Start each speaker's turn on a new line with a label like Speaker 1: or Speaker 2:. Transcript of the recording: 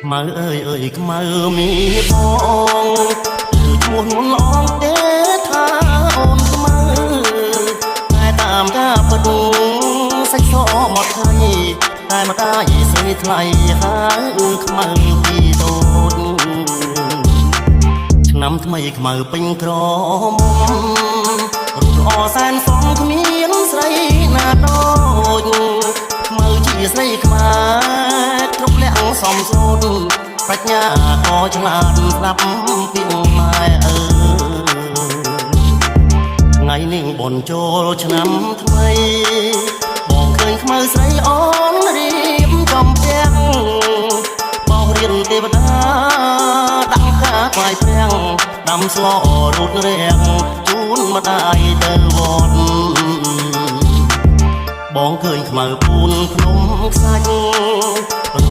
Speaker 1: មើអើយអើយខ្មៅមានបងគឺឈ្មោះនួនអងទេថាអូនខ្មៅតែតាមការបដុងសាច់សមកថៃតែមកតាយស្រីថ្លៃហើយខ្មៅពីតូចឆ្នាំថ្មីខ្មៅពេញក្រមុំរូបល្អសែនសំគ្មានស្រីណាដូចខ្មៅជាស្រីខ្មែរគ្រប់លក្ខសំសូនប្រាជ្ញាក៏ឆ្លាតស្ដាប់ពីម៉ែអើថ្ងៃនេះបនចូលឆ្នាំថ្មីបងឃើញខ្មៅស្រីអូនរៀបចំពាំងបងរៀនទេវតាដាក់ខាខ្លាយព្រាំងដាំស្លរូតរាំងជូនម្ដាយទៅវត្តបងឃើញខ្មៅពូនភ្នំខ្សាច់